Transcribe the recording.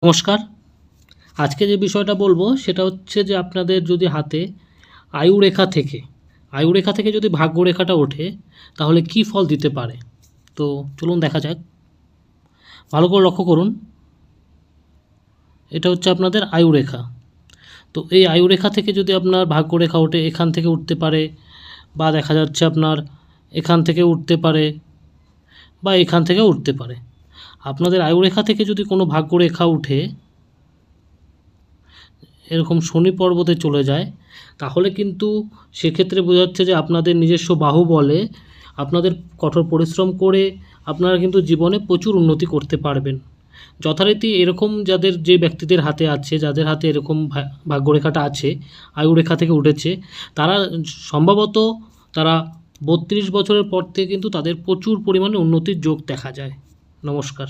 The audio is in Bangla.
নমস্কার। আজকে যে বিষয়টা বলবো সেটা হচ্ছে যে আপনাদের যদি হাতে আয়ুরেখা থেকে যদি ভাগ্যরেখাটা ওঠে তাহলে কি ফল দিতে পারে। তো চলুন দেখা যাক। ভালো করে লক্ষ্য করুন, এটা হচ্ছে আপনাদের আয়ুরেখা। তো এই আয়ুরেখা থেকে যদি আপনার ভাগ্যরেখা ওঠে, এখান থেকে উঠতে পারে, বা দেখা যাচ্ছে আপনার এখান থেকে উঠতে পারে, বা এখান থেকে উঠতে পারে। আপনাদের আয়ুরেখা থেকে যদি কোনো ভাগ্যরেখা উঠে এরকম শনি পর্বতে চলে যায়, তাহলে কিন্তু সেক্ষেত্রে বোঝা যাচ্ছে যে আপনাদের নিজস্ব বাহুবলে আপনাদের কঠোর পরিশ্রম করে আপনারা কিন্তু জীবনে প্রচুর উন্নতি করতে পারবেন। যথারীতি এরকম যে ব্যক্তিদের হাতে আছে, যাদের হাতে এরকম ভাগ্যরেখাটা আছে, আয়ুরেখা থেকে উঠেছে, তারা সম্ভবত তারা 32 বছরের পর থেকে কিন্তু তাদের প্রচুর পরিমাণে উন্নতির যোগ দেখা যায়। নমস্কার।